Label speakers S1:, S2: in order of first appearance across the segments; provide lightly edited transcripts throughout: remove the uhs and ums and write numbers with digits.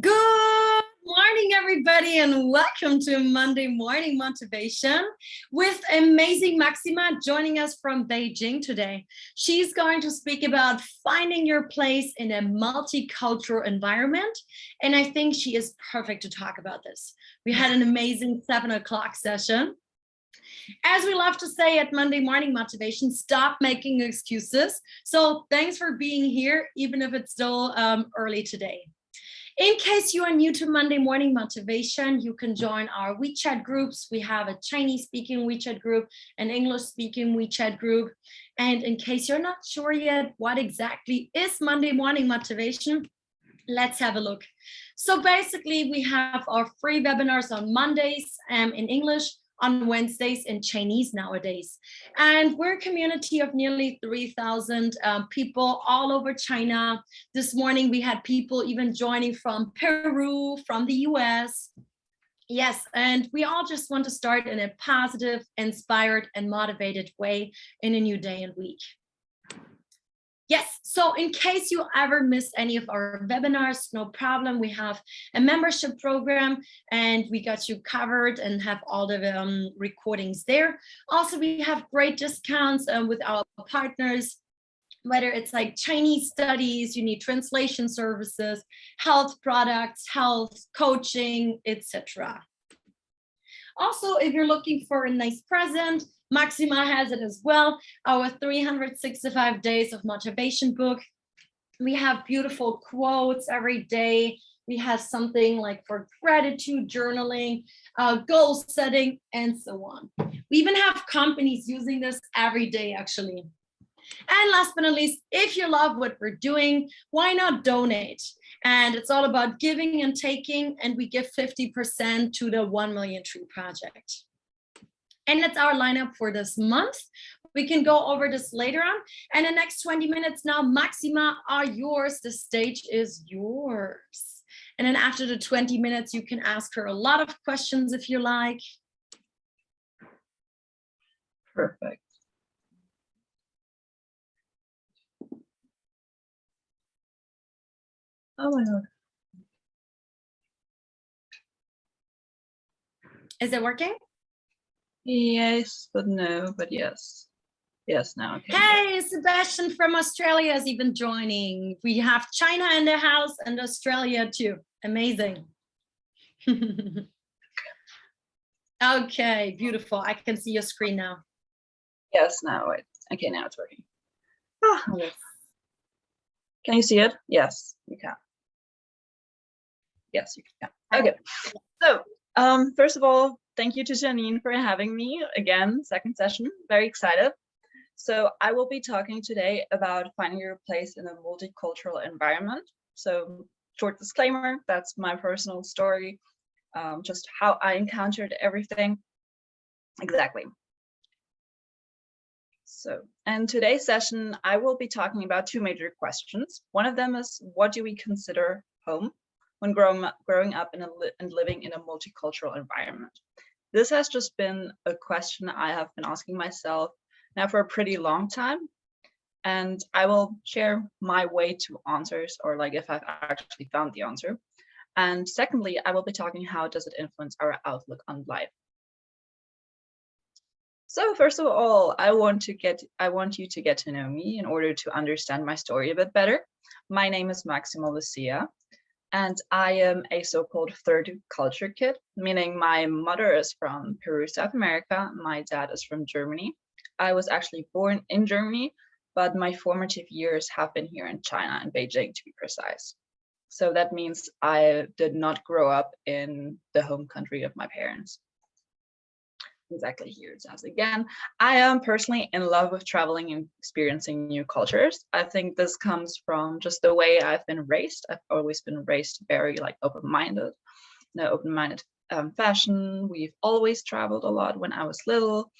S1: Good morning, everybody, and welcome to Monday Morning Motivation with amazing Maxima joining us from Beijing today. She's going to speak about finding your place in a multicultural environment, and I think she is perfect to talk about this. We had an amazing 7 o'clock session. As we love to say at Monday Morning Motivation, stop making excuses. So thanks for being here, even if it's still early today. In case you are new to Monday Morning Motivation, you can join our WeChat groups. We have a Chinese-speaking WeChat group, an English-speaking WeChat group. And in case you're not sure yet what exactly is Monday Morning Motivation, let's have a look. So basically, we have our free webinars on Mondays in English, on Wednesdays in Chinese nowadays. And we're a community of nearly 3,000 people all over China. This morning, we had people even joining from Peru, from the US. Yes, and we all just want to start in a positive, inspired, and motivated way in a new day and week. Yes, so in case you ever missed any of our webinars, no problem. We have a membership program and we got you covered and have all the recordings there. Also, we have great discounts with our partners, whether it's like Chinese studies, you need translation services, health products, health coaching, etc. Also, if you're looking for a nice present, Maxima has it as well, our 365 Days of Motivation book. We have beautiful quotes every day. We have something like for gratitude journaling, goal setting, and so on. We even have companies using this every day, actually. And last but not least, if you love what we're doing, why not donate? And it's all about giving and taking, and we give 50% to the 1 Million Tree Project. And that's our lineup for this month. We can go over this later on. And the next 20 minutes now, Maxima, are yours. The stage is yours. And then after the 20 minutes, you can ask her a lot of questions if you like.
S2: Perfect. Oh my God.
S1: Is it working?
S2: Yes, but no, but yes. Yes, now. Okay.
S1: Hey, Sebastian from Australia is even joining. We have China in the house and Australia too. Amazing. Okay, beautiful. I can see your screen now.
S2: Yes, now wait. Okay, now it's working. Ah, yes. Can you see it? Yes, you can. Yes, you can. Okay. So, first of all, thank you to Janine for having me again, second session. Very excited. So I will be talking today about finding your place in a multicultural environment. So short disclaimer, that's my personal story, just how I encountered everything. Exactly. So, and today's session, I will be talking about two major questions. One of them is, what do we consider home when growing up and living in a multicultural environment? This has just been a question I have been asking myself now for a pretty long time, and I will share my way to answers, or like if I've actually found the answer. And secondly, I will be talking how does it influence our outlook on life. So first of all, I want you to get to know me in order to understand my story a bit better. My name is Maxima Lucia, and I am a so-called third culture kid, meaning my mother is from Peru, South America. My dad is from Germany. I was actually born in Germany, but my formative years have been here in China, in Beijing to be precise. So that means I did not grow up in the home country of my parents. Exactly, here it says again. I am personally in love with traveling and experiencing new cultures. I think this comes from just the way I've been raised. I've always been raised very like open-minded fashion. We've always traveled a lot when I was little,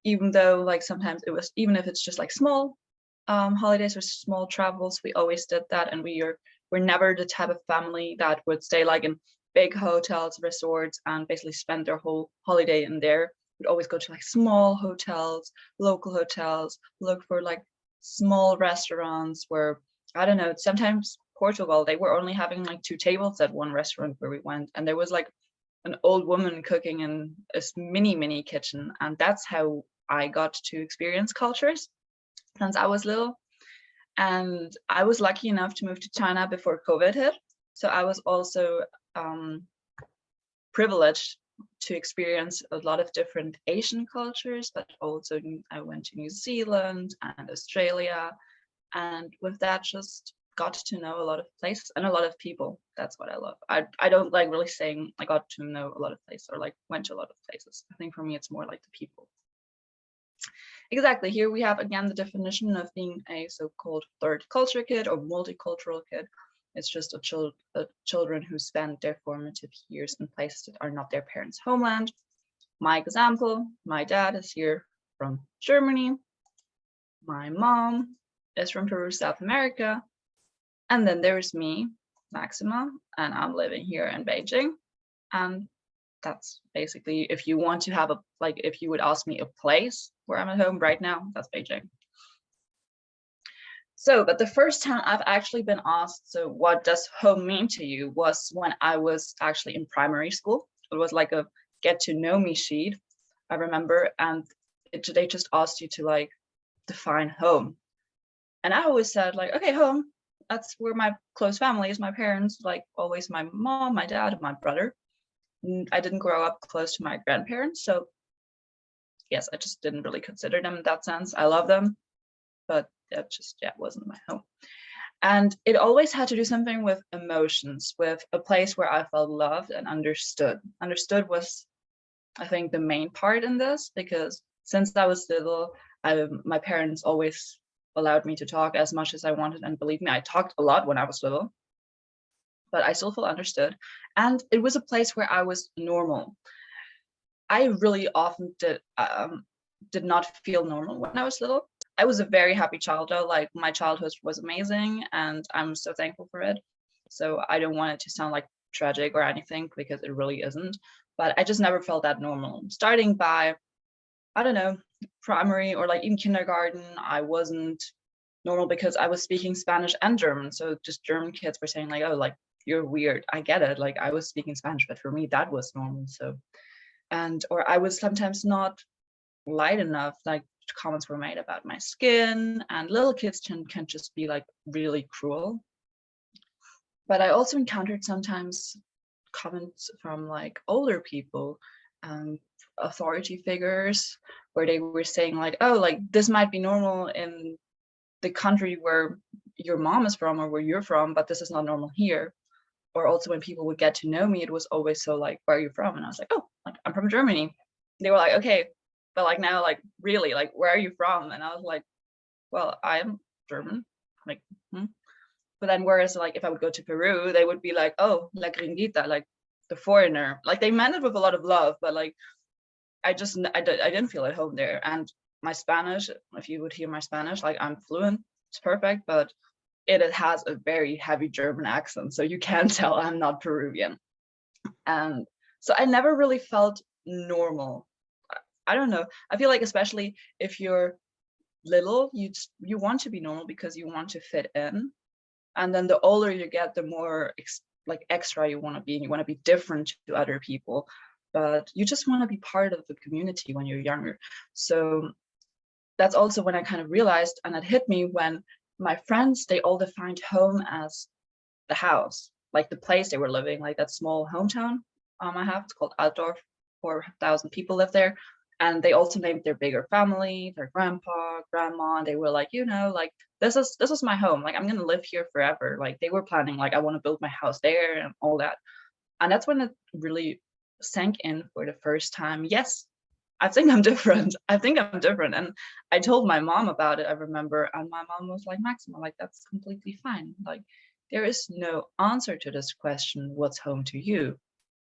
S2: even though like sometimes it was, even if it's just like small holidays or small travels, we always did that. And we're never the type of family that would stay like in big hotels, resorts, and basically spend their whole holiday in there. We'd always go to like small hotels, local hotels, look for like small restaurants where, I don't know, sometimes Portugal, they were only having like 2 tables at one restaurant where we went, and there was like an old woman cooking in a mini kitchen, and that's how I got to experience cultures since I was little. And I was lucky enough to move to China before COVID hit, so I was also privileged to experience a lot of different Asian cultures, but also I went to New Zealand and Australia, and with that just got to know a lot of places and a lot of people. That's what I love. I don't like really saying I got to know a lot of places or like went to a lot of places. I think for me it's more like the people. Exactly, here we have again the definition of being a so-called third culture kid or multicultural kid. It's just children who spend their formative years in places that are not their parents' homeland. My example, my dad is here from Germany. My mom is from Peru, South America. And then there's me, Maxima, and I'm living here in Beijing. And that's basically, if you want to have if you would ask me a place where I'm at home right now, that's Beijing. So, but the first time I've actually been asked, so what does home mean to you, was when I was actually in primary school. It was like a get to know me sheet, I remember, and they just asked you to like define home. And I always said like, okay, home, that's where my close family is, my parents, like always my mom, my dad, and my brother. I didn't grow up close to my grandparents, so yes, I just didn't really consider them in that sense. I love them, but that just wasn't my home. And it always had to do something with emotions, with a place where I felt loved and understood. Understood was, I think, the main part in this, because since I was little, my parents always allowed me to talk as much as I wanted, and believe me, I talked a lot when I was little, but I still felt understood. And it was a place where I was normal. I really often did not feel normal when I was little. I was a very happy child though, like my childhood was amazing and I'm so thankful for it. So I don't want it to sound like tragic or anything, because it really isn't, but I just never felt that normal. Starting by, I don't know, primary or like in kindergarten, I wasn't normal because I was speaking Spanish and German. So just German kids were saying like, oh, like you're weird. I get it. Like I was speaking Spanish, but for me that was normal. So, or I was sometimes not light enough, like comments were made about my skin, and little kids can just be like really cruel. But I also encountered sometimes comments from like older people, authority figures, where they were saying like, oh, like this might be normal in the country where your mom is from or where you're from, but this is not normal here. Or also when people would get to know me, it was always so like, where are you from? And I was like, oh, like I'm from Germany. They were like, okay, but like now, like really, like where are you from? And I was like, well, I'm German. Like, But then whereas like if I would go to Peru, they would be like, oh, la gringuita, like the foreigner. Like they meant it with a lot of love, but like I didn't feel at home there. And my Spanish, if you would hear my Spanish, like I'm fluent, it's perfect, but it has a very heavy German accent, so you can tell I'm not Peruvian. And so I never really felt normal. I don't know. I feel like especially if you're little, you want to be normal because you want to fit in. And then the older you get, the more like extra you want to be. And you want to be different to other people, but you just want to be part of the community when you're younger. So that's also when I kind of realized, and it hit me when my friends, they all defined home as the house, like the place they were living, like that small hometown I have. It's called Altdorf. 4,000 people live there. And they also named their bigger family, their grandpa, grandma, and they were like, you know, like this is my home. Like I'm gonna live here forever. Like they were planning, like I want to build my house there and all that. And that's when it really sank in for the first time. Yes, I think I'm different. I think I'm different. And I told my mom about it, I remember, and my mom was like, Maxima, like that's completely fine. Like there is no answer to this question, what's home to you?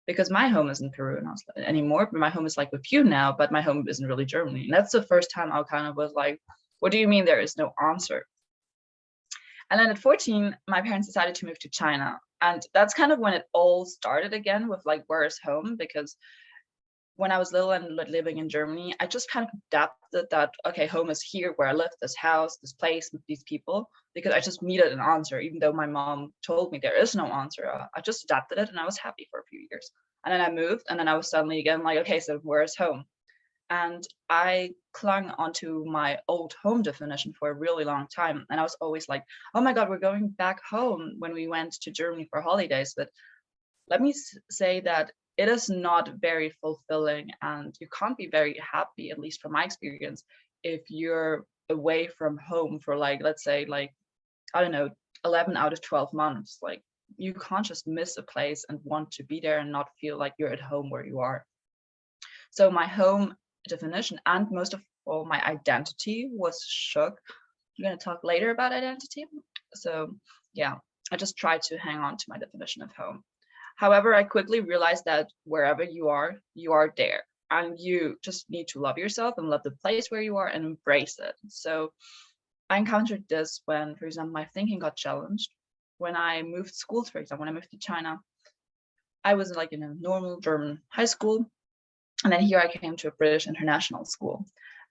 S2: Because my home isn't Peru anymore, but my home is like with you now, but my home isn't really Germany. And that's the first time I kind of was like, what do you mean there is no answer? And then at 14, my parents decided to move to China. And that's kind of when it all started again with like, where is home? Because when I was little and living in Germany, I just kind of adapted that, okay, home is here where I live, this house, this place with these people, because I just needed an answer, even though my mom told me there is no answer. I just adapted it and I was happy for a few years. And then I moved and then I was suddenly again like, okay, so where is home? And I clung onto my old home definition for a really long time. And I was always like, oh my God, we're going back home when we went to Germany for holidays. But let me say that it is not very fulfilling and you can't be very happy, at least from my experience, if you're away from home for like, let's say like, I don't know, 11 out of 12 months. Like you can't just miss a place and want to be there and not feel like you're at home where you are. So my home definition and most of all my identity was shook. I'm going to talk later about identity. So yeah, I just tried to hang on to my definition of home. However, I quickly realized that wherever you are there. And you just need to love yourself and love the place where you are and embrace it. So I encountered this when, for example, my thinking got challenged. When I moved schools, for example, when I moved to China, I was like in a normal German high school. And then here I came to a British international school.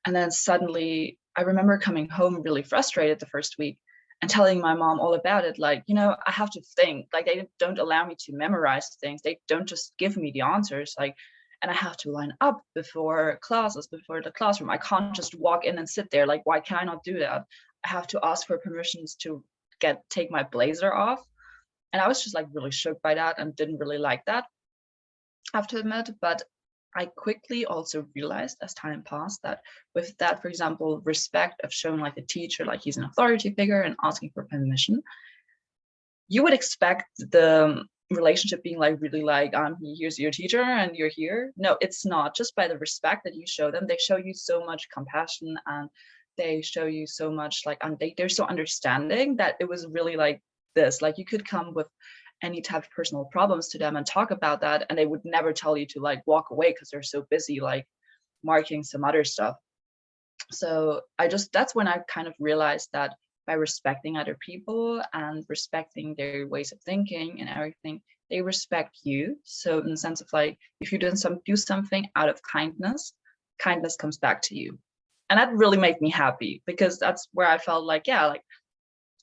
S2: And then suddenly I remember coming home really frustrated the first week and telling my mom all about it. Like, you know, I have to think, like they don't allow me to memorize things. They don't just give me the answers. Like, and I have to line up before classes, before the classroom. I can't just walk in and sit there. Like, why can I not do that? I have to ask for permissions to take my blazer off. And I was just like really shook by that and didn't really like that, I have to admit. But I quickly also realized as time passed that with that, for example, respect of showing like a teacher, like he's an authority figure and asking for permission, you would expect the relationship being like really like, here's your teacher and you're here. No, it's not. Just by the respect that you show them, they show you so much compassion and they show you so much like, they're so understanding that it was really like this, like you could come with any type of personal problems to them and talk about that, and they would never tell you to like walk away because they're so busy like marking some other stuff. So that's when I kind of realized that by respecting other people and respecting their ways of thinking and everything, they respect you. So in the sense of like, if you do something out of kindness, kindness comes back to you. And that really made me happy, because that's where I felt like, yeah, like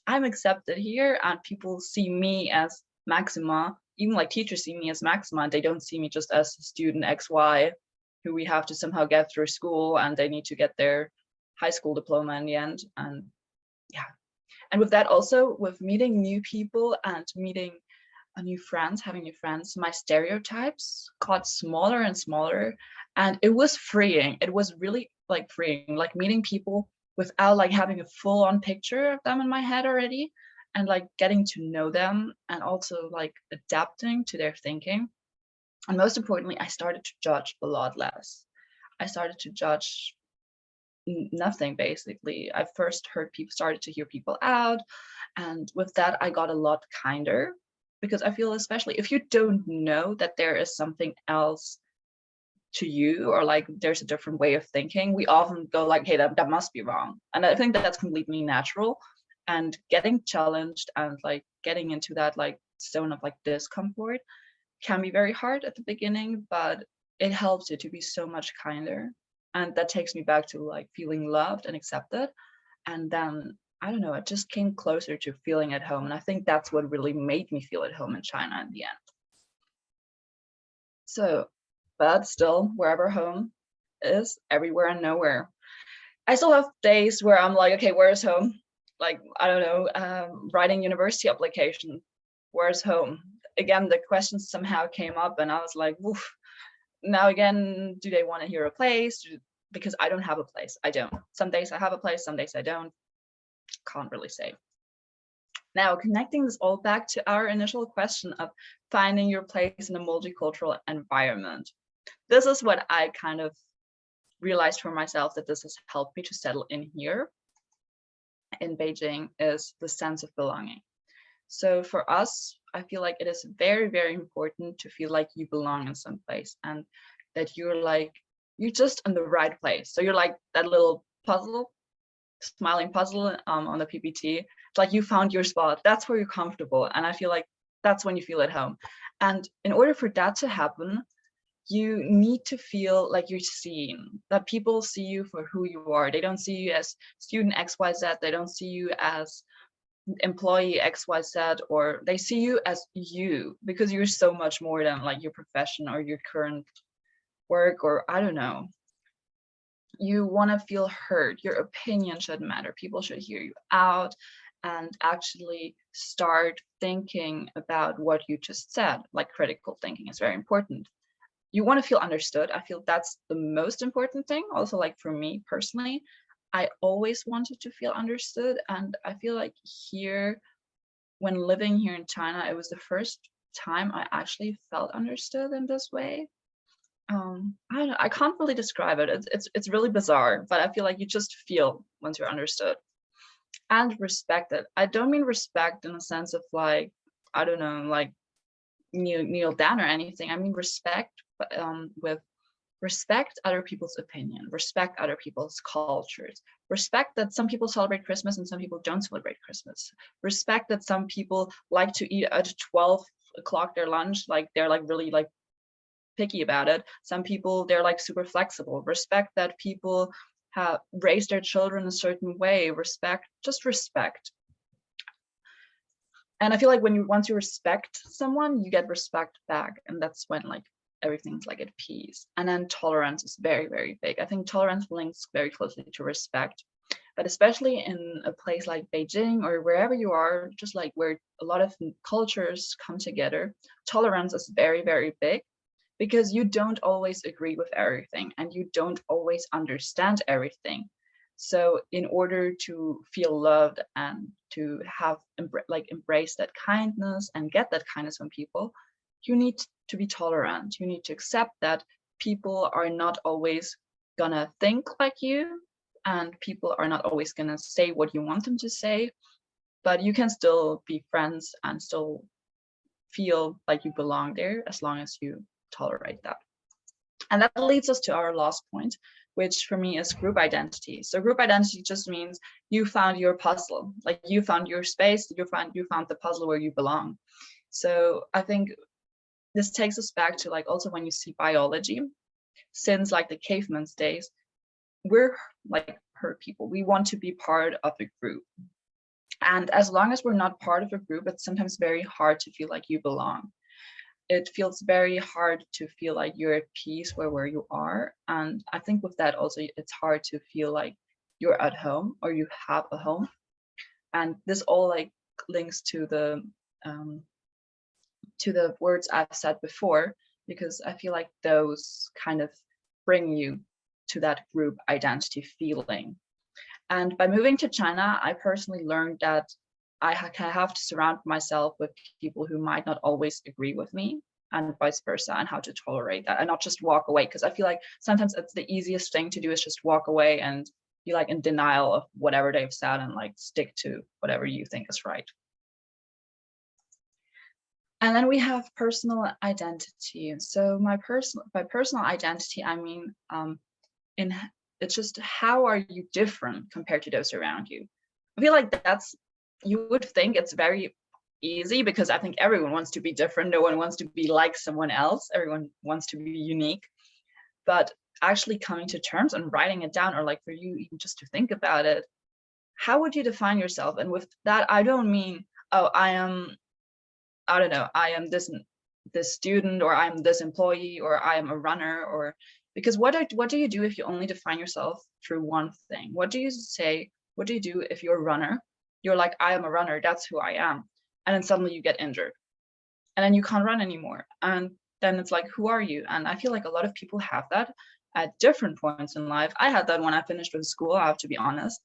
S2: I'm accepted here and people see me as Maxima. Even like teachers see me as Maxima. They don't see me just as student XY who we have to somehow get through school and they need to get their high school diploma in the end. And yeah. And with that also, with meeting new people and meeting new friends, having new friends, my stereotypes got smaller and smaller. And it was freeing. It was really like freeing, like meeting people without like having a full-on picture of them in my head already, and like getting to know them and also like adapting to their thinking. And most importantly, I started to judge a lot less. I started to judge nothing basically. I first started to hear people out, and with that I got a lot kinder, because I feel, especially if you don't know that there is something else to you, or like there's a different way of thinking, we often go like, hey, that must be wrong. And I think that's completely natural. And getting challenged and like getting into that like zone of like discomfort can be very hard at the beginning, but it helps you to be so much kinder. And that takes me back to like feeling loved and accepted. And then I don't know, it just came closer to feeling at home. And I think that's what really made me feel at home in China in the end. So, but still, wherever home is, everywhere and nowhere. I still have days where I'm like, okay, where's home? Like, I don't know, writing university application, where's home? Again, the questions somehow came up and I was like, woof. Now again, do they want to hear a place? Because I don't have a place. I don't. Some days I have a place, some days I don't. Can't really say. Now, connecting this all back to our initial question of finding your place in a multicultural environment. This is what I kind of realized for myself, that this has helped me to settle in here in Beijing, is the sense of belonging. So for us, I feel like it is very, very important to feel like you belong in some place and that you're just in the right place. So you're like that little puzzle, smiling puzzle on the PPT. It's like you found your spot. That's where you're comfortable. And I feel like that's when you feel at home. And in order for that to happen, you need to feel like you're seen, that people see you for who you are. They don't see you as student XYZ, they don't see you as employee XYZ, or they see you as you, because you're so much more than like your profession or your current work, or I don't know. You want to feel heard. Your opinion should matter. People should hear you out and actually start thinking about what you just said. Like critical thinking is very important. You want to feel understood. I feel that's the most important thing. Also, like for me personally, I always wanted to feel understood. And I feel like here, when living here in China, it was the first time I actually felt understood in this way. I don't know, I can't really describe it. It's really bizarre, but I feel like you just feel once you're understood. And respected. I don't mean respect in the sense of like, I don't know, like kneel down or anything. I mean respect, but with respect other people's opinion, respect other people's cultures, respect that some people celebrate Christmas and some people don't celebrate Christmas, respect that some people like to eat at 12 o'clock their lunch, like they're like really like picky about it. Some people, they're like super flexible. Respect that people have raised their children a certain way. Respect, just respect. And I feel like when you once you respect someone, you get respect back, and that's when like everything's like at peace. And then tolerance is very, very big. I think tolerance links very closely to respect, but especially in a place like Beijing or wherever you are, just like where a lot of cultures come together, tolerance is very, very big, because you don't always agree with everything and you don't always understand everything. So in order to feel loved and to have embrace that kindness and get that kindness from people, you need to be tolerant. You need to accept that people are not always gonna think like you, and people are not always gonna say what you want them to say, but you can still be friends and still feel like you belong there as long as you tolerate that. And that leads us to our last point, which for me is group identity. So group identity just means you found your puzzle, like you found your space, you found the puzzle where you belong. So I think this takes us back to like also when you see biology, since like the caveman's days, we're like herd people. We want to be part of a group. And as long as we're not part of a group, it's sometimes very hard to feel like you belong. It feels very hard to feel like you're at peace where you are. And I think with that also, it's hard to feel like you're at home or you have a home. And this all like links to the words I've said before, because I feel like those kind of bring you to that group identity feeling. And by moving to China, I personally learned that I have to surround myself with people who might not always agree with me, and vice versa, and how to tolerate that and not just walk away. Because I feel like sometimes it's the easiest thing to do is just walk away and be like in denial of whatever they've said and like stick to whatever you think is right. And then we have personal identity. So by personal identity, I mean, it's just how are you different compared to those around you? I feel like you would think it's very easy, because I think everyone wants to be different. No one wants to be like someone else. Everyone wants to be unique. But actually coming to terms and writing it down, or like for you even just to think about it, how would you define yourself? And with that, I don't mean, oh, I am this student, or I'm this employee, or I am a runner, or because what do you do if you only define yourself through one thing? What do you say? What do you do if you're a runner? You're like, I am a runner, that's who I am. And then suddenly you get injured and then you can't run anymore. And then it's like, who are you? And I feel like a lot of people have that at different points in life. I had that when I finished with school, I have to be honest.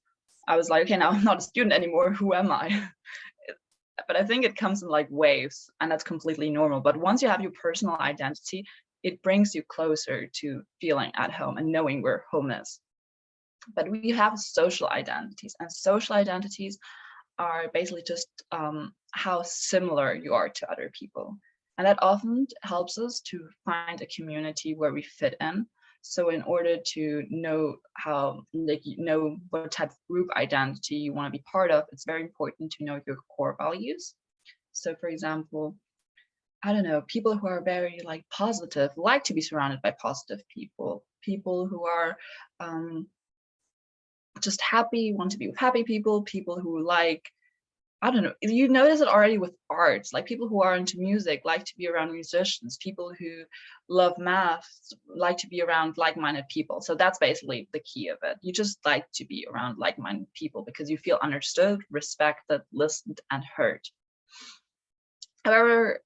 S2: I was like, okay, now I'm not a student anymore. Who am I? But I think it comes in like waves, and that's completely normal. But once you have your personal identity, it brings you closer to feeling at home and knowing where home is. But we have social identities, and social identities are basically just how similar you are to other people. And that often helps us to find a community where we fit in. So in order to know what type of group identity you want to be part of, it's very important to know your core values. So for example, I don't know, people who are very like positive, like to be surrounded by positive people, people who are just happy, want to be with happy people, people who like, I don't know, you notice it already with arts, like people who are into music like to be around musicians, people who love math like to be around like-minded people. So that's basically the key of it. You just like to be around like-minded people because you feel understood, respected, listened, and heard. However,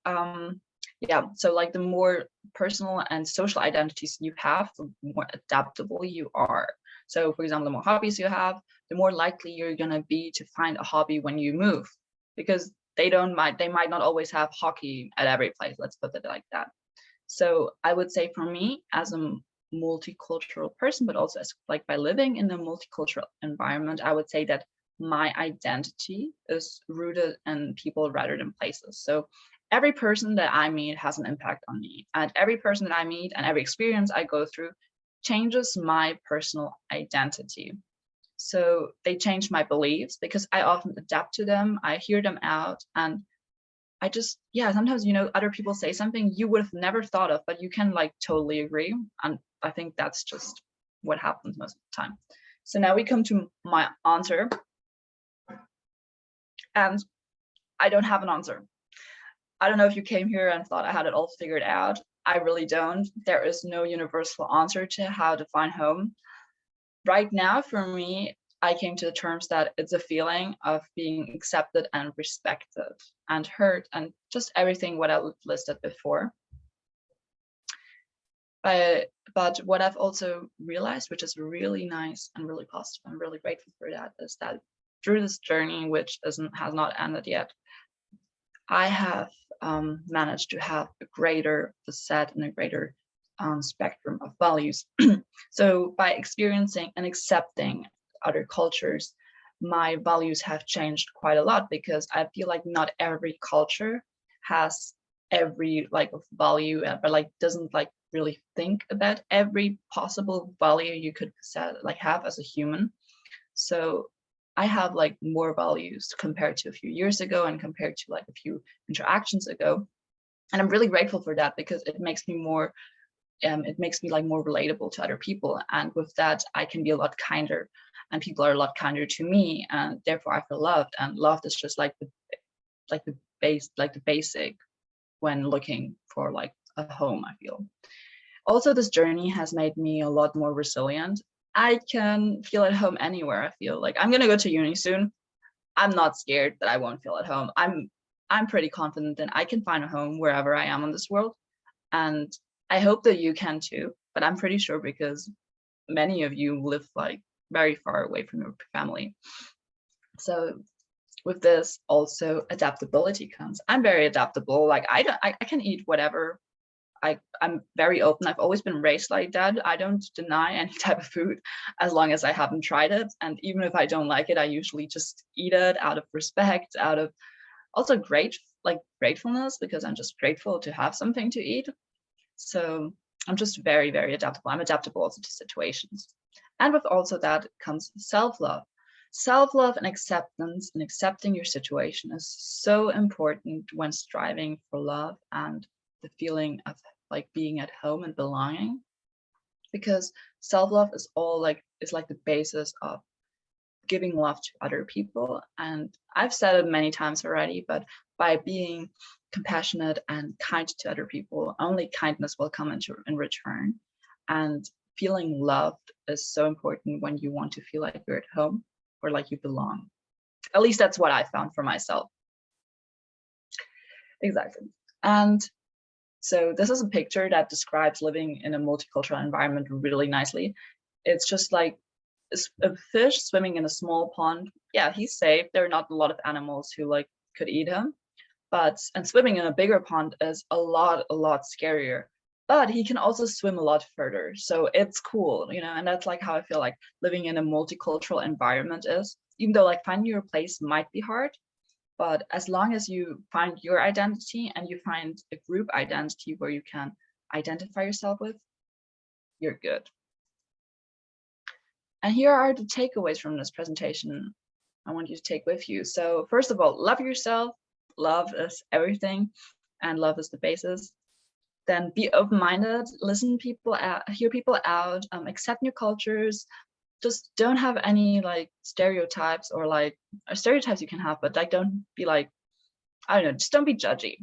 S2: yeah, so like the more personal and social identities you have, the more adaptable you are. So for example, the more hobbies you have, the more likely you're gonna be to find a hobby when you move, because they might not always have hockey at every place, let's put it like that. So I would say for me as a multicultural person, but also as like by living in a multicultural environment, I would say that my identity is rooted in people rather than places. So every person that I meet has an impact on me, and every person that I meet and every experience I go through changes my personal identity. So they change my beliefs because I often adapt to them, I hear them out, and I just, yeah, sometimes, you know, other people say something you would have never thought of, but you can like totally agree. And I think that's just what happens most of the time. So now we come to my answer. And I don't have an answer. I don't know if you came here and thought I had it all figured out. I really don't. There is no universal answer to how to find home. Right now, for me, I came to the terms that it's a feeling of being accepted and respected and heard and just everything what I listed before. But what I've also realized, which is really nice and really positive, I'm really grateful for that, is that through this journey, which has not ended yet, I have managed to have a greater facet and a greater spectrum of values. So by experiencing and accepting other cultures, my values have changed quite a lot, because I feel like not every culture has every like value, but like doesn't like really think about every possible value you could set, like have as a human. So I have like more values compared to a few years ago and compared to like a few interactions ago. And I'm really grateful for that, because it makes me like more relatable to other people. And with that, I can be a lot kinder, and people are a lot kinder to me. And therefore I feel loved. And love is just like the basic when looking for like a home, I feel. Also, this journey has made me a lot more resilient. I can feel at home anywhere. I feel like I'm gonna go to uni soon. I'm not scared that I won't feel at home. I'm pretty confident that I can find a home wherever I am in this world. And I hope that you can too, but I'm pretty sure because many of you live like very far away from your family. So with this also adaptability comes. I'm very adaptable. Like I can eat whatever. I'm very open. I've always been raised like that. I don't deny any type of food as long as I haven't tried it. And even if I don't like it, I usually just eat it out of respect, out of also gratefulness, because I'm just grateful to have something to eat. So I'm just very, very adaptable. I'm adaptable also to situations. And with also that comes self-love. Self-love and acceptance, and accepting your situation is so important when striving for love and the feeling of like being at home and belonging, because self-love is like the basis of giving love to other people. And I've said it many times already, but by being compassionate and kind to other people, only kindness will come in return. And feeling loved is so important when you want to feel like you're at home or like you belong. At least that's what I found for myself. Exactly. And so this is a picture that describes living in a multicultural environment really nicely. It's just like a fish swimming in a small pond. Yeah, he's safe. There are not a lot of animals who like could eat him, and swimming in a bigger pond is a lot scarier. But he can also swim a lot further, so it's cool, you know. And that's like how I feel like living in a multicultural environment is. Even though like finding your place might be hard, but as long as you find your identity and you find a group identity where you can identify yourself with, you're good. And here are the takeaways from this presentation I want you to take with you. So first of all, love yourself. Love is everything. and love is the basis, then be open-minded, listen people out, hear people out, accept new cultures. Just don't have any like stereotypes or stereotypes you can have, but like don't be like, I don't know, just don't be judgy.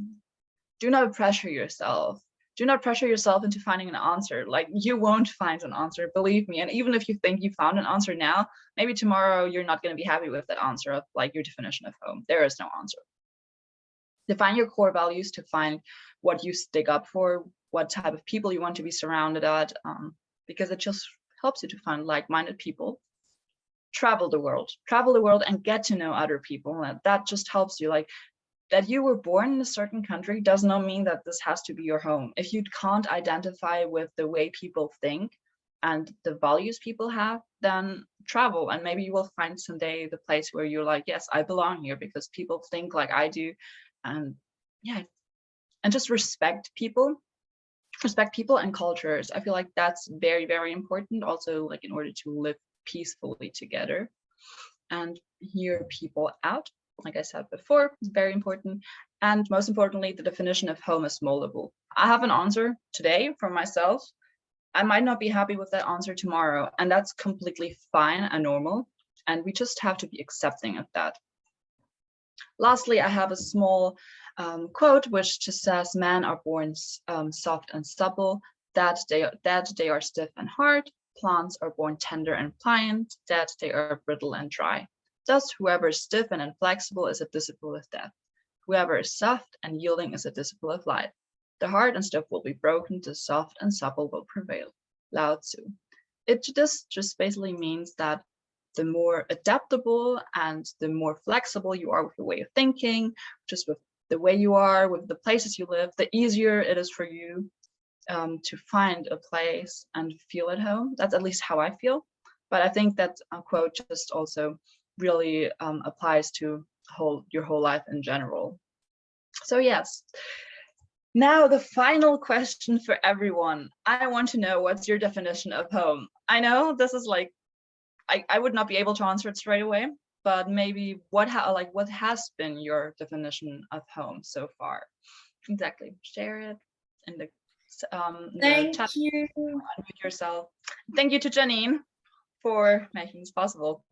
S2: Do not pressure yourself. Do not pressure yourself into finding an answer. Like, you won't find an answer, believe me. And even if you think you found an answer now, maybe tomorrow you're not going to be happy with that answer of like your definition of home. There is no answer. Define your core values to find what you stick up for, what type of people you want to be surrounded at, because it just helps you to find like-minded people. Travel the world and get to know other people. That just helps you. Like, that you were born in a certain country does not mean that this has to be your home. If you can't identify with the way people think and the values people have, then travel, and maybe you will find someday the place where you're like, yes, I belong here because people think like I do. And yeah, and just respect people and cultures. I feel like that's very, very important also, like in order to live peacefully together and hear people out. Like I said before, very important. And most importantly, the definition of home is moldable. I have an answer today for myself. I might not be happy with that answer tomorrow, and that's completely fine and normal. And we just have to be accepting of that. Lastly, I have a small quote which just says, "Men are born soft and supple, that they are stiff and hard. Plants are born tender and pliant, that they are brittle and dry. Thus, whoever is stiff and inflexible is a disciple of death. Whoever is soft and yielding is a disciple of light. The hard and stiff will be broken, the soft and supple will prevail." Lao Tzu. This just basically means that the more adaptable and the more flexible you are with your way of thinking, just with the way you are, with the places you live, the easier it is for you to find a place and feel at home. That's at least how I feel. But I think that quote just also really applies to your whole life in general. So yes, now the final question for everyone. I want to know, what's your definition of home? I know this is like, I would not be able to answer it straight away, but maybe what has been your definition of home so far? Exactly, share it in the
S1: Thank
S2: chat.
S1: you.
S2: Unmute yourself. Thank you to Janine for making this possible.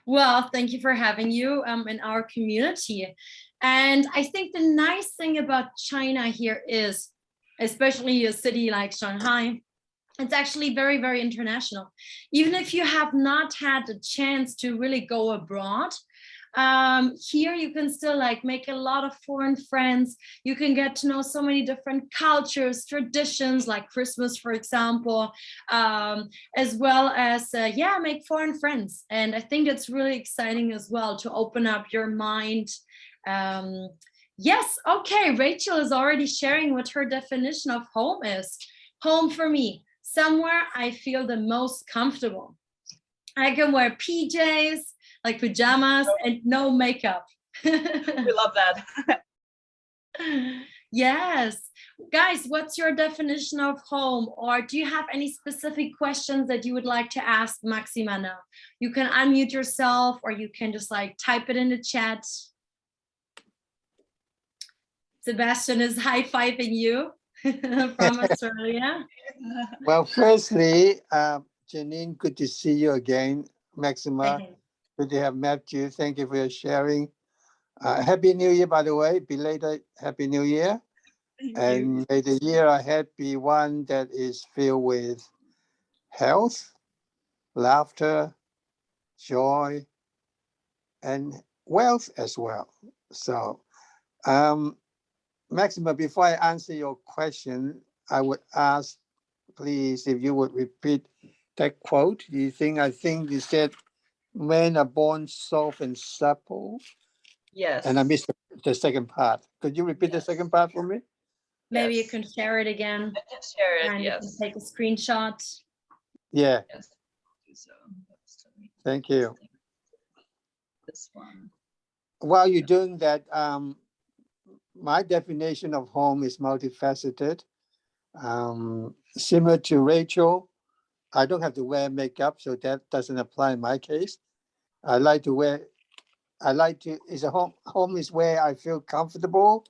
S1: Well, thank you for having you in our community. And I think the nice thing about China here is, especially a city like Shanghai, it's actually very, very international. Even if you have not had the chance to really go abroad, here you can still like make a lot of foreign friends. You can get to know so many different cultures, traditions, like Christmas, for example, as well as make foreign friends. And I think it's really exciting as well to open up your mind. Yes, okay, Rachel is already sharing what her definition of home is. Home for me, somewhere I feel the most comfortable. I can wear PJs, like pajamas, and no makeup.
S2: We love that.
S1: Yes. Guys, what's your definition of home? Or do you have any specific questions that you would like to ask Maxima now? You can unmute yourself, or you can just like type it in the chat. Sebastian is high-fiving you from Australia.
S3: Well, firstly, Janine, good to see you again. Maxima, good to have met you. Thank you for your sharing. Happy New Year, by the way. Belated Happy New Year. And may the year ahead be one that is filled with health, laughter, joy, and wealth as well. So, Maxima, before I answer your question, I would ask, please, if you would repeat that quote. I think you said, "Men are born soft and supple."
S2: Yes.
S3: And I missed the second part. Could you repeat the second part for me?
S1: Maybe you can share it again.
S2: I can share it,
S1: and
S2: yes.
S1: you can take a screenshot.
S3: Yeah.
S2: Yes. So,
S3: thank you.
S2: This one.
S3: While you're doing that, my definition of home is multifaceted. Similar to Rachel, I don't have to wear makeup, so that doesn't apply in my case. Home is where I feel comfortable.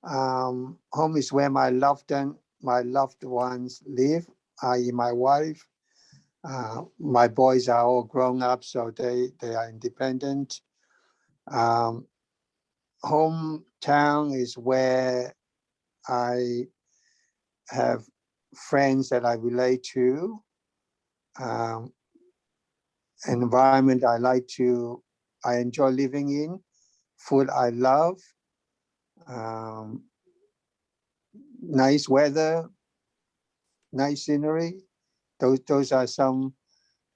S3: Home is where my loved ones live, i.e. my wife. My boys are all grown up, so they are independent. Hometown is where I have friends that I relate to. Environment I enjoy living in. Food I love. Nice weather, nice scenery. Those are some,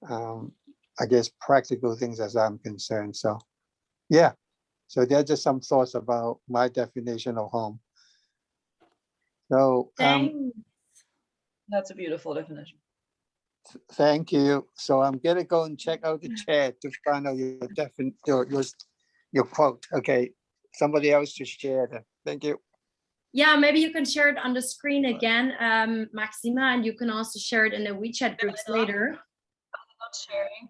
S3: I guess, practical things as I'm concerned. So, yeah. So there are just some thoughts about my definition of home. So,
S2: That's a beautiful definition.
S3: thank you. So I'm gonna go and check out the chat to find out your quote. Okay, somebody else to share that. Thank you.
S1: Yeah, maybe you can share it on the screen again, Maxima, and you can also share it in the WeChat groups later.
S2: I'm not sharing.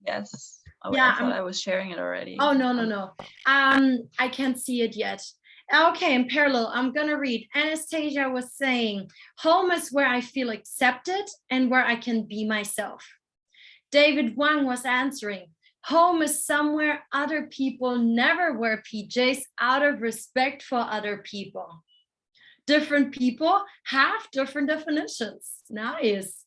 S2: Yes. Oh,
S1: Yeah,
S2: I thought I was sharing it already.
S1: Oh, no. I can't see it yet. Okay, in parallel, I'm gonna read. Anastasia was saying, home is where I feel accepted and where I can be myself. David Wang was answering, home is somewhere other people never wear PJs out of respect for other people. Different people have different definitions. Nice.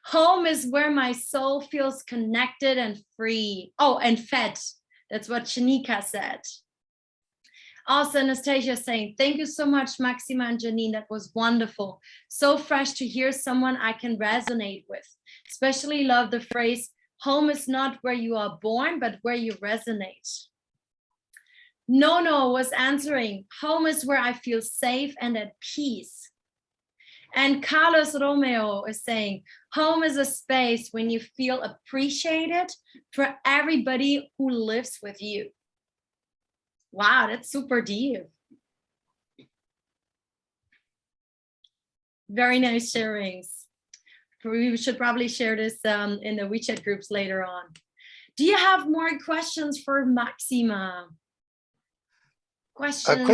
S1: Home is where my soul feels connected and free. Oh, and fed. That's what Shanika said. Also, Anastasia saying, thank you so much, Maxima and Janine. That was wonderful. So fresh to hear someone I can resonate with. Especially love the phrase, home is not where you are born, but where you resonate. Nono was answering, home is where I feel safe and at peace. And Carlos Romeo is saying, home is a space when you feel appreciated for everybody who lives with you. Wow, that's super deep. Very nice sharings. We should probably share this in the WeChat groups later on. Do you have more questions for Maxima? Questions?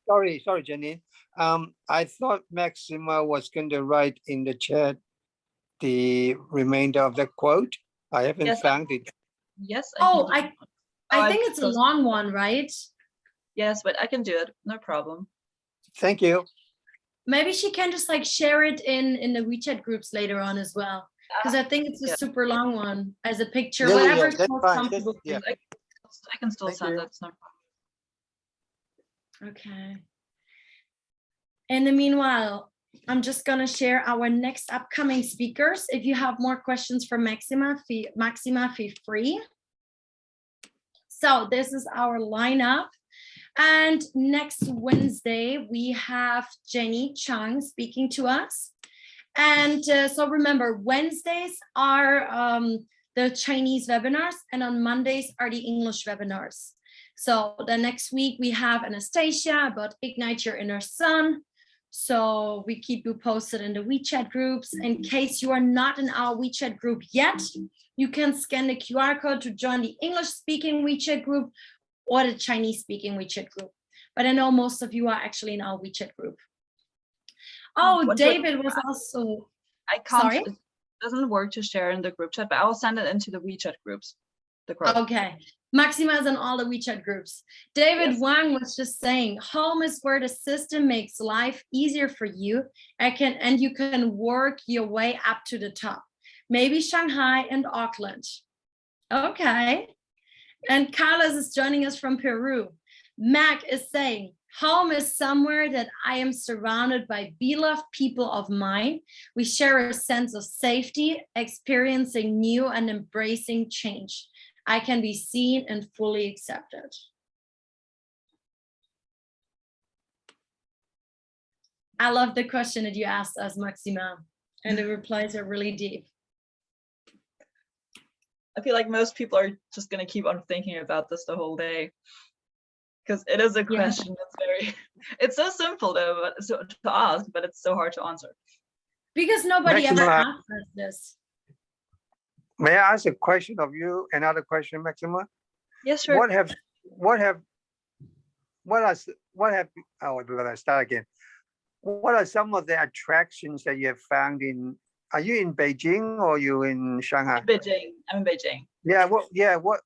S3: Sorry, Janine. I thought Maxima was going to write in the chat the remainder of the quote. I haven't found it.
S2: Yes.
S1: I think it's a long one, right?
S2: Yes, but I can do it. No problem.
S3: Thank you.
S1: Maybe she can just like share it in the WeChat groups later on as well. Because I think it's a super long one as a picture, whatever is most comfortable.
S2: I can still send it. No
S1: problem. Okay. In the meanwhile, I'm just gonna share our next upcoming speakers. If you have more questions for Maxima, feel free. So this is our lineup. And next Wednesday, we have Jenny Chung speaking to us. And so remember, Wednesdays are the Chinese webinars, and on Mondays are the English webinars. So the next week we have Anastasia about Ignite Your Inner Sun. So we keep you posted in the WeChat groups. In case you are not in our WeChat group yet, you can scan the QR code to join the English speaking WeChat group or the Chinese speaking WeChat group. But I know most of you are actually in our WeChat group. Oh, David was also.
S2: I can't. Sorry? It doesn't work to share in the group chat, but I will send it into the WeChat groups.
S1: Okay. Maxima is in all the WeChat groups. David Wang was just saying, home is where the system makes life easier for you and you can work your way up to the top. Maybe Shanghai and Auckland. Okay. And Carlos is joining us from Peru. Mac is saying, home is somewhere that I am surrounded by beloved people of mine. We share a sense of safety, experiencing new and embracing change. I can be seen and fully accepted. I love the question that you asked us, Maxima, and the replies are really deep.
S2: I feel like most people are just going to keep on thinking about this the whole day, because it is a question that's it's so simple though, to ask, but it's so hard to answer.
S1: Because nobody ever asked us this.
S3: May I ask a question of you? Another question, Maxima?
S2: Yes, sure.
S3: What have what are what have let's start again. What are some of the attractions that you have found in? Are you in Beijing or you in Shanghai?
S2: Beijing. I'm in Beijing.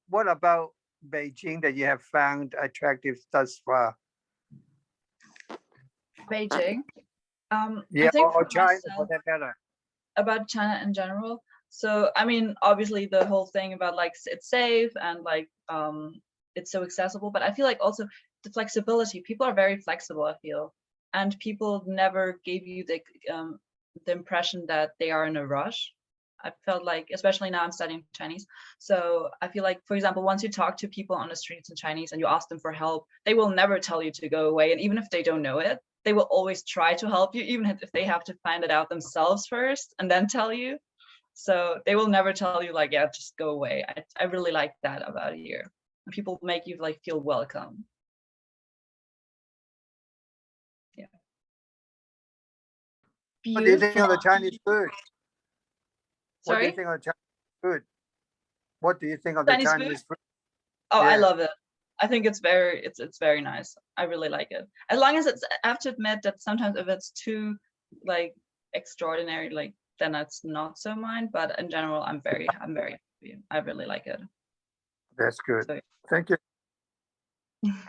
S3: What about Beijing that you have found attractive thus far?
S2: Beijing.
S3: Yeah,
S2: I think
S3: or
S2: for
S3: China
S2: myself,
S3: for that matter.
S2: about China in general. So I mean, obviously the whole thing about like it's safe and like it's so accessible, but I feel like also the flexibility. People are very flexible, I feel, and people never gave you the impression that they are in a rush. I felt like, especially now I'm studying Chinese, so I feel like, for example, once you talk to people on the streets in Chinese and you ask them for help, they will never tell you to go away, and even if they don't know it, they will always try to help you, even if they have to find it out themselves first and then tell you. So they will never tell you like, yeah, just go away. I really like that about here. People make you like feel welcome. Yeah.
S3: What do you think of the
S1: Beautiful.
S3: Chinese food? What do you
S2: Sorry?
S3: think of Chinese food? What do you think of the
S2: Chinese
S3: Chinese food?
S2: Oh, I
S3: Yeah.
S2: love it. I think it's very nice. I really like it. As long as it's, I have to admit that sometimes if it's too like extraordinary, like then it's not so mine. But in general, I'm very happy. I really like it.
S3: That's good.
S2: So
S3: Thank you.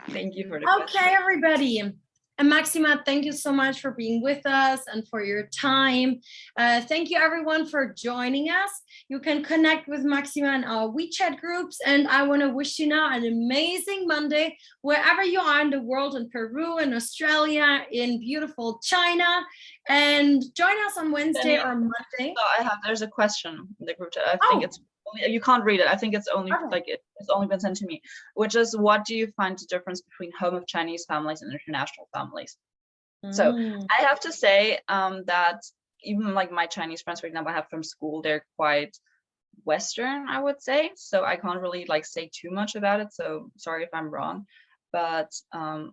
S2: thank you for the
S1: Okay,
S2: question.
S1: everybody. And Maxima, thank you so much for being with us and for your time. Thank you, everyone, for joining us. You can connect with Maxima in our WeChat groups. And I want to wish you now an amazing Monday, wherever you are in the world, in Peru, in Australia, in beautiful China. And join us on Wednesday or Monday.
S2: So there's a question in the group chat. I think it's you can't read it. I think it's only like it's only been sent to me, which is, what do you find the difference between home of Chinese families and international families? So I have to say that even like my Chinese friends, for example, I have from school, they're quite Western, I would say. So I can't really like say too much about it. So sorry if I'm wrong, but I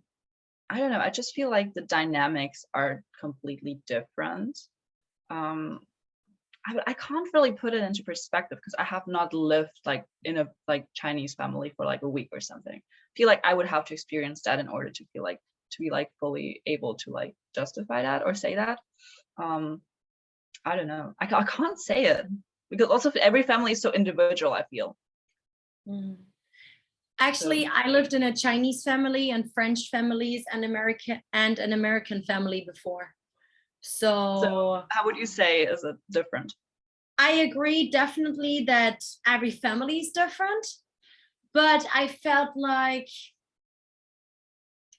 S2: don't know. I just feel like the dynamics are completely different. I can't really put it into perspective because I have not lived like in a like Chinese family for like a week or something. I feel like I would have to experience that in order to feel like to be like fully able to like justify that or say that. I don't know. I can't say it because also every family is so individual, I feel.
S1: Actually, I lived in a Chinese family and French families and an American family before. So
S2: how would you say is it different?
S1: I agree definitely that every family is different, but I felt like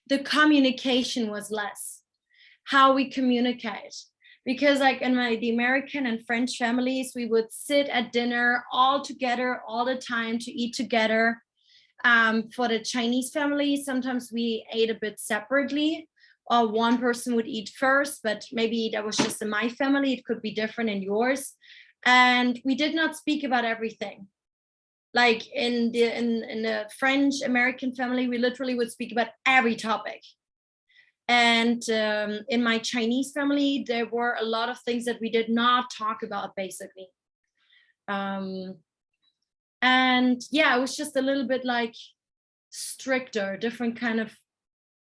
S1: the communication was less, how we communicate. Because like in the American and French families, we would sit at dinner all together all the time to eat together. For the Chinese family, sometimes we ate a bit separately, or one person would eat first, but maybe that was just in my family. It could be different in yours. And we did not speak about everything. Like in the French American family, we literally would speak about every topic. And in my Chinese family, there were a lot of things that we did not talk about, basically. And yeah, it was just a little bit like stricter, different kind of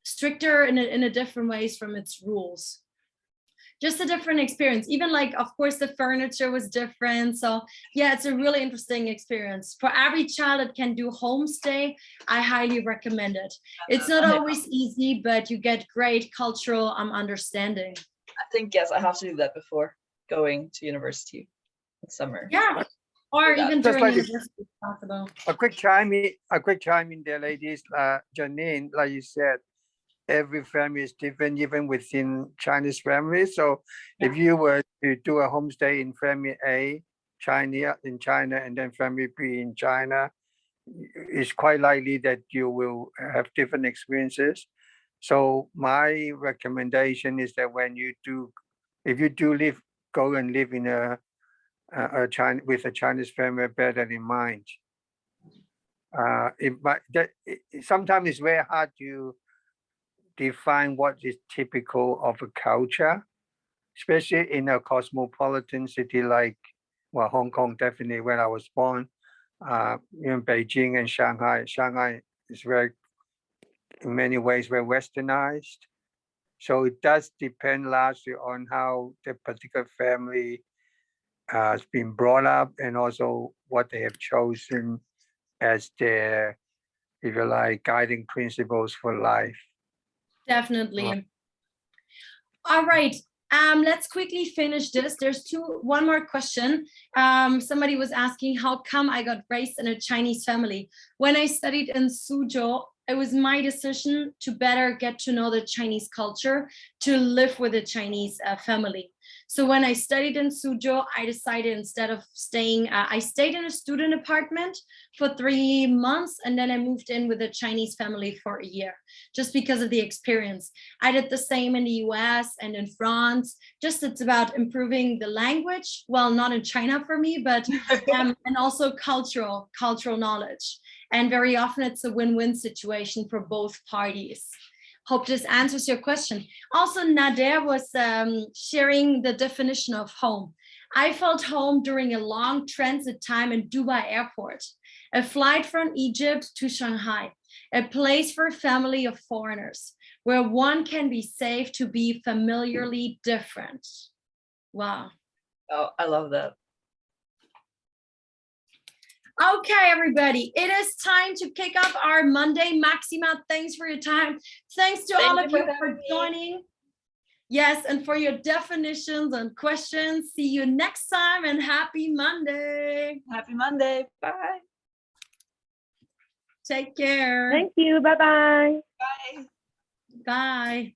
S1: stricter in a different ways from its rules. Just a different experience. Even like, of course, the furniture was different. So yeah, it's a really interesting experience. For every child that can do homestay, I highly recommend it. It's not always easy, but you get great cultural understanding.
S2: I think, yes, I have to do that before going to university in summer.
S1: Yeah, or even during university if possible.
S3: A quick chime in there, ladies. Janine, like you said, every family is different, even within Chinese families. So if you were to do a homestay in family A, in China, and then family B in China, it's quite likely that you will have different experiences. So my recommendation is that if you do go and live in with a Chinese family, bear that in mind. Sometimes it's very hard to define what is typical of a culture, especially in a cosmopolitan city like, well, Hong Kong, definitely where I was born, in Beijing and Shanghai. Shanghai is very in many ways were westernized. So it does depend largely on how the particular family has been brought up and also what they have chosen as their, if you like, guiding principles for life.
S1: Definitely. All right. Let's quickly finish this. There's one more question. Somebody was asking how come I got raised in a Chinese family. When I studied in Suzhou, it was my decision to better get to know the Chinese culture, to live with a Chinese family. So when I studied in Suzhou, I decided instead of staying, I stayed in a student apartment for 3 months, and then I moved in with a Chinese family for a year, just because of the experience. I did the same in the US and in France. Just it's about improving the language. Well, not in China for me, but and also cultural knowledge. And very often it's a win-win situation for both parties. Hope this answers your question. Also, Nader was sharing the definition of home. I felt home during a long transit time in Dubai airport, a flight from Egypt to Shanghai, a place for a family of foreigners, where one can be safe to be familiarly different. Wow.
S2: Oh, I love that.
S1: Okay, everybody, it is time to kick off our Monday. Maxima, thanks for your time. Thanks to all of you for joining. Yes, and for your definitions and questions. See you next time and happy Monday.
S2: Happy Monday. Bye.
S1: Take care.
S4: Thank you. Bye-bye.
S2: Bye.
S1: Bye.